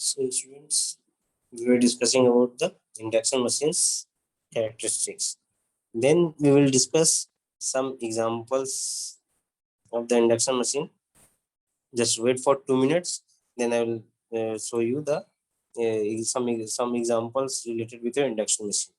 So, students, we were discussing about the induction machines characteristics. Then we will discuss some examples of the induction machine. Just wait for 2 minutes. Then I will show you the some examples related with your induction machine.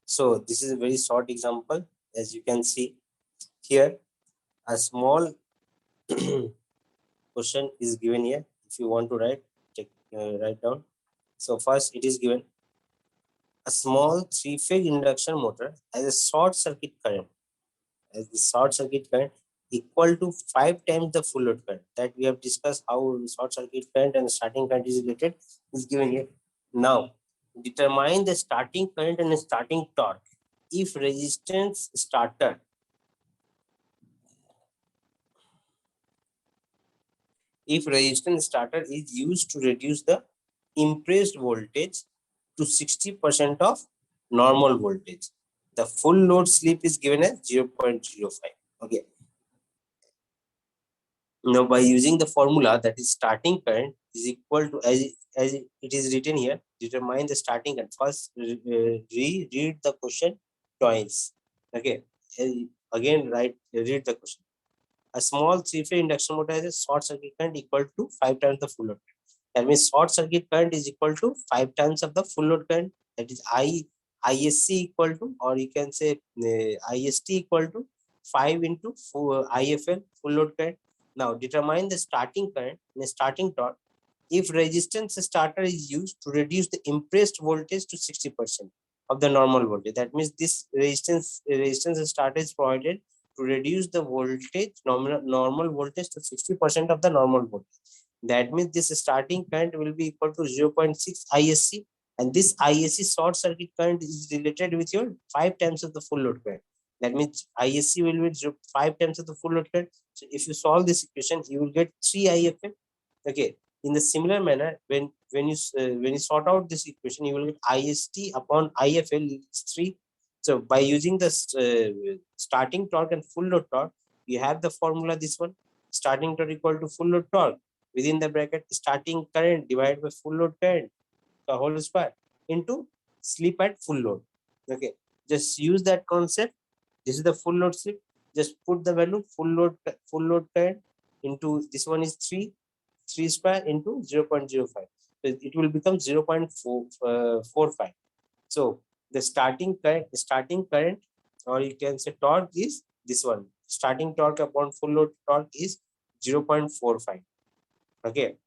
So this is a very short example. As you can see here, a small question is given here. If you want to write down. So first it is given a small three-phase induction motor has a short circuit current, as the short circuit current equal to 5 times the full load current that we have discussed. How short circuit current and starting current is related is given here. Now determine the starting current and starting torque if resistance starter is used to reduce the impressed voltage to 60% of normal voltage. The full load slip is given as 0.05. Okay. Now, by using the formula, that is starting current is equal to, as it is written here, determine the starting current. First, read the question twice. Okay. Again, read the question. A small three-phase induction motor has a short circuit current equal to 5 times the full load. That means short circuit current is equal to 5 times of the full load current. That is ISC equal to, or you can say IST equal to 5 into IFL full load current. Now determine the starting current and the starting torque if resistance starter is used to reduce the impressed voltage to 60% of the normal voltage. That means this resistance starter is provided to reduce the voltage, normal voltage to 60% of the normal voltage. That means this starting current will be equal to 0.6 ISC, and this ISC short circuit current is related with your 5 times of the full load current. That means ISC will be 5 times of the full load current. So if you solve this equation, you will get 3 IFL. Okay. In the similar manner, when you sort out this equation, you will get IST upon IFL is 3. So by using the starting torque and full load torque, you have the formula, this one, starting torque equal to full load torque within the bracket starting current divided by full load current, the whole square, into slip at full load. Okay, just use that concept. This is the full load slip. Just put the value full load current into this one is 3 square into 0.05. So it will become 0.45. So the starting current, or you can say torque, is this one. Starting torque upon full load torque is 0.45. Okay,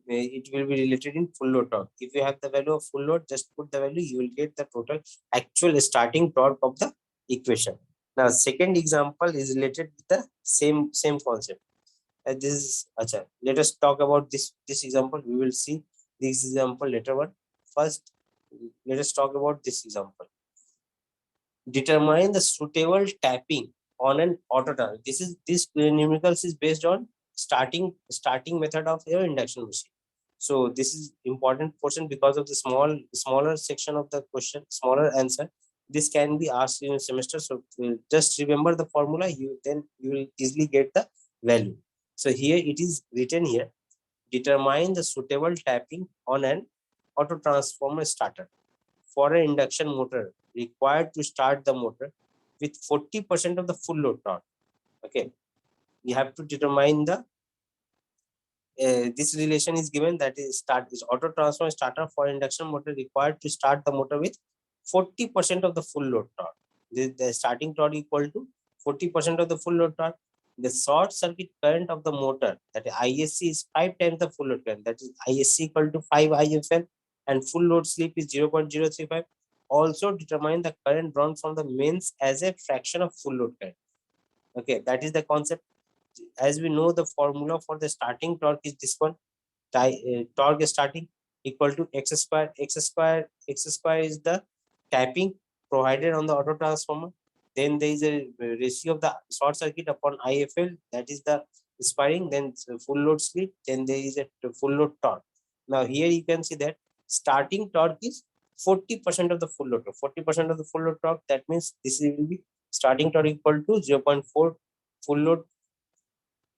it will be related in full load torque. If you have the value of full load, just put the value, you will get the total actual starting torque of the equation. Now second example is related with the same concept. This is acha. Let us talk about this example. We will see this example later on. First, let us talk about this example. Determine the suitable tapping on an auto transformer. This numericals is based on starting method of your induction machine. So this is important portion because of the smaller section of the question, smaller answer. This can be asked in a semester. So just remember the formula. You will easily get the value. So here it is written here. Determine the suitable tapping on an auto transformer starter for an induction motor required to start the motor with 40% of the full load torque. Okay, you have to determine the this relation is given, that is auto transformer starter for induction motor required to start the motor with 40% of the full load torque. The starting torque equal to 40% of the full load torque. The short circuit current of the motor, that ISC, is 5 times the full load current. That is ISC equal to 5 IFL, and full load slip is 0.035. Also determine the current drawn from the mains as a fraction of full load current. Okay, that is the concept. As we know, the formula for the starting torque is this one. Torque starting equal to x square. X square is the tapping provided on the auto transformer. Then there is a ratio of the short circuit upon IFL, that is the sparring. Then full load slip. Then there is a full load torque. Now here you can see that starting torque is 40% of the full load torque. 40% of the full load torque. That means this will be starting torque equal to 0.4 full load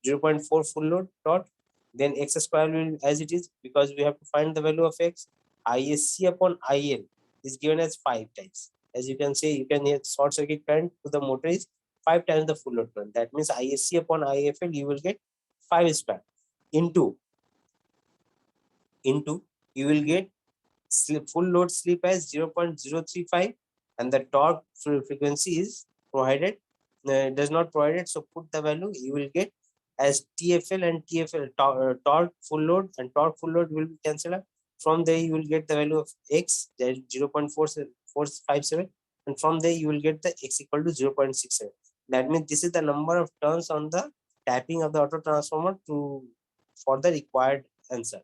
0.4 full load torque. Then x square will as it is, because we have to find the value of x. ISC upon IL is given as 5 times. As you can say, you can get short circuit current to the motor is 5 times the full load current. That means ISC upon IFL, you will get 5 square into you will get full load slip as 0.035, and the torque frequency is provided, does not provide it. So put the value, you will get as TFL and TFL, torque full load and torque full load will be cancelled out. From there you will get the value of x, that is 0.457, and from there you will get the x equal to 0.67. That means this is the number of turns on the tapping of the auto transformer for the required answer.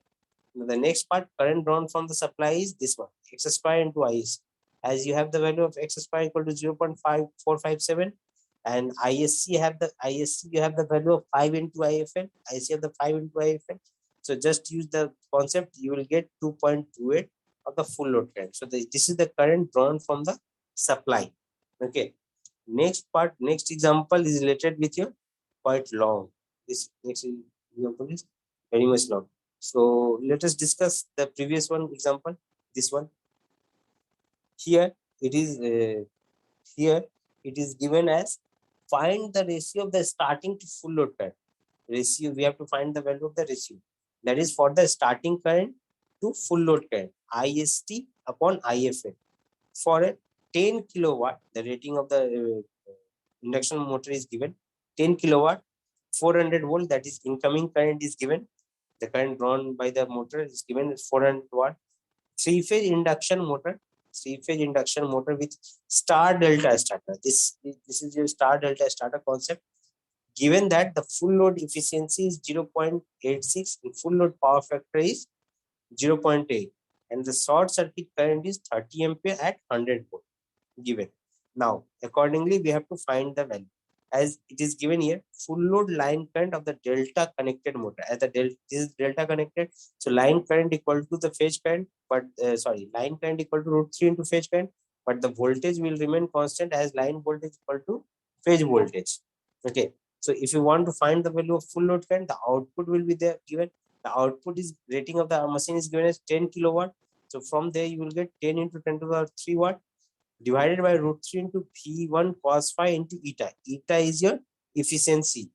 Now the next part, current drawn from the supply, is this one, x square into is. As you have the value of x square equal to 0.5457, and ISC you have the value of 5 into IFL. ISC have the 5 into IFL. So just use the concept, you will get 2.28 of the full load current. So this is the current drawn from the supply. Okay. Next part, next example is related with your quite long. This next example is very much long. So let us discuss the previous one example. This one. Here it is given as find the ratio of the starting to full load current. Ratio, we have to find the value of the ratio. That is for the starting current to full load current, IST upon IFL. For a 10 kilowatt, the rating of the induction motor is given 10 kilowatt, 400 volt, that is incoming current is given. The current drawn by the motor is given as 400 watt. Three-phase induction motor with star delta starter. This is your star delta starter concept. Given that the full load efficiency is 0.86 and full load power factor is 0.8, and the short circuit current is 30 ampere at 100 volt given. Now accordingly we have to find the value. As it is given here, full load line current of the delta connected motor. As the this is delta connected, so line current equal to the phase current, but line current equal to √3 into phase current, but the voltage will remain constant as line voltage equal to phase voltage. Okay, so if you want to find the value of full load current, the output will be there given. The output is rating of the machine is given as 10 kilowatt. So from there you will get 10 into 10 to the 3 watt divided by √3 into P1 cos phi into eta. Eta is your efficiency.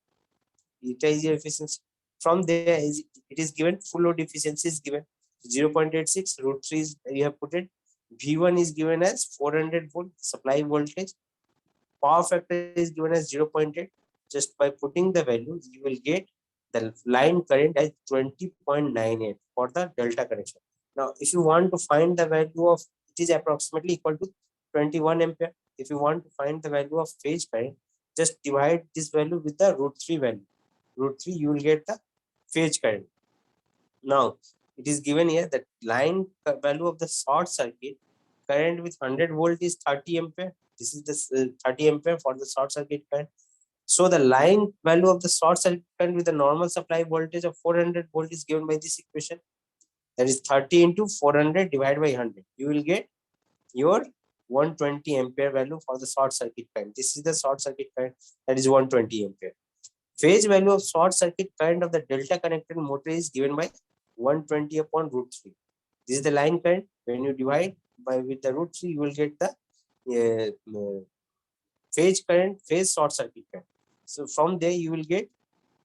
From there, it is given full load efficiency is given 0.86. √3 is you have put it. V1 is given as 400 volt supply voltage. Power factor is given as 0.8. Just by putting the values, you will get the line current as 20.98 for the delta connection. Now, if you want to find the value of, it is approximately equal to 21 ampere. If you want to find the value of phase current, just divide this value with the √3 value. √3, you will get the phase current. Now, it is given here that line value of the short circuit current with 100 volt is 30 ampere. This is the 30 ampere for the short circuit current. So the line value of the short circuit current with the normal supply voltage of 400 volt is given by this equation. That is 30 into 400 divided by 100. You will get your 120 ampere value for the short circuit current. This is the short circuit current, that is 120 ampere. Phase value of short circuit current of the delta connected motor is given by 120 upon √3. This is the line current. When you divide with the √3, you will get the phase current, phase short circuit current. So from there you will get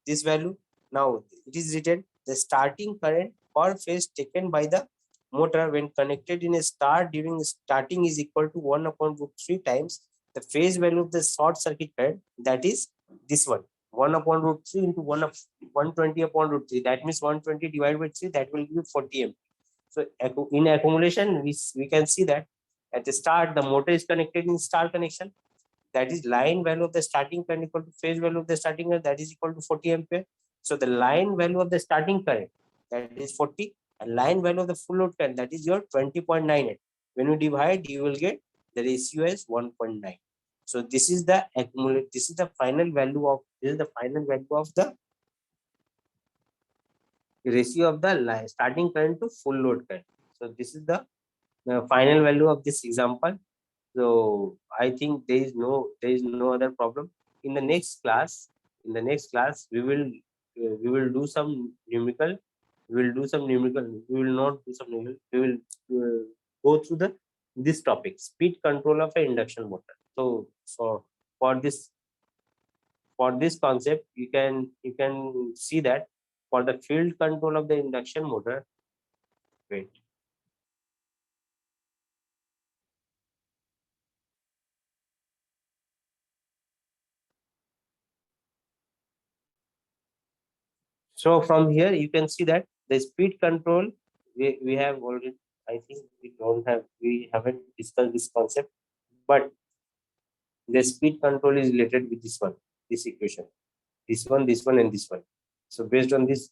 this value. Now it is written the starting current per phase taken by the motor when connected in a star during starting is equal to 1 upon √3 times The phase value of the short circuit current, that is this one, 1 upon root 3 into 120 upon root 3. That means 120 divided by 3, that will give 40 amp. So in accumulation, we can see that at the start, the motor is connected in star connection. That is line value of the starting current equal to phase value of the starting current, that is equal to 40 ampere. So the line value of the starting current, that is 40, and line value of the full load current, that is your 20.98. When you divide, you will get the ratio as 1.9. So this is the accumulate. This is the final value of the ratio of the starting current to full load current. So this is the final value of this example. So I think there is no other problem. In the next class, we will do some numerical. We will do some numerical. We will not do some numerical. We will go through this topic, speed control of an induction motor. So for this concept, you can see that for the field control of the induction motor. Wait. So from here you can see that the speed control, we have already, I think we haven't discussed this concept, but the speed control is related with this equation, this one, and this one. So based on this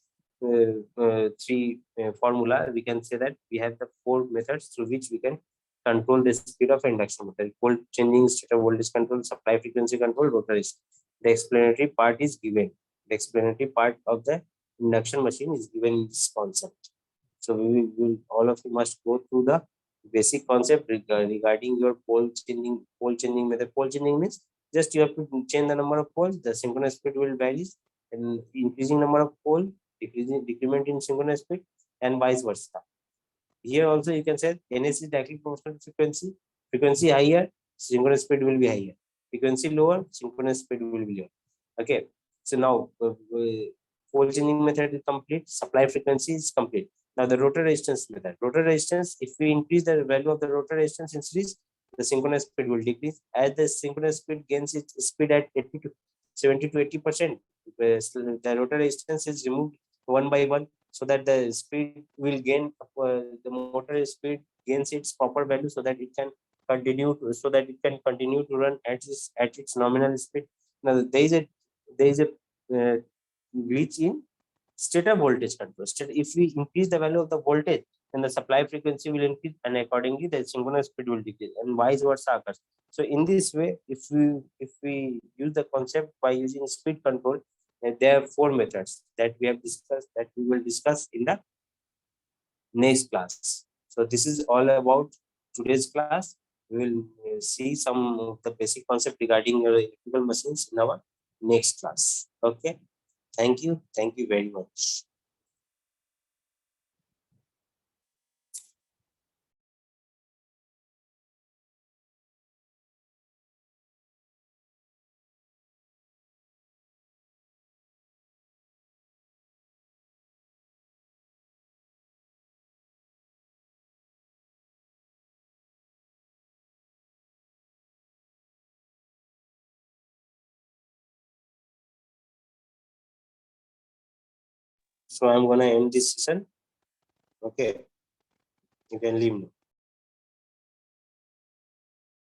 three formula, we can say that we have the four methods through which we can control the speed of induction motor: volt changing, stator voltage control, supply frequency control, rotor resistance. The explanatory part is given. The explanatory part of the induction machine is given in this concept. So we will all of you must go through the basic concept regarding your pole changing method. Pole changing means just you have to change the number of poles. The synchronous speed will vary, and increasing number of pole, decrement in synchronous speed, and vice versa. Here also you can say NS is directly proportional to frequency. Frequency higher, synchronous speed will be higher. Frequency lower, synchronous speed will be lower. Okay. So now pole changing method is complete. Supply frequency is complete. Now the rotor resistance method. Rotor resistance, if we increase the value of the rotor resistance in series, the synchronous speed will decrease. As the synchronous speed gains its speed at 70 to 80%, the rotor resistance is removed one by one, so that the speed will gain, the motor speed gains its proper value, so that it can continue to run at its nominal speed. Now there is a glitch in stator voltage control. If we increase the value of the voltage, then the supply frequency will increase, and accordingly the synchronous speed will decrease, and vice versa occurs. So in this way, if we use the concept by using speed control, there are four methods that we have discussed, that we will discuss in the next class. So this is all about today's class. We will see some of the basic concept regarding your electrical machines in our next class. Okay. Thank you. Thank you very much. So I'm gonna end this session. Okay, you can leave now.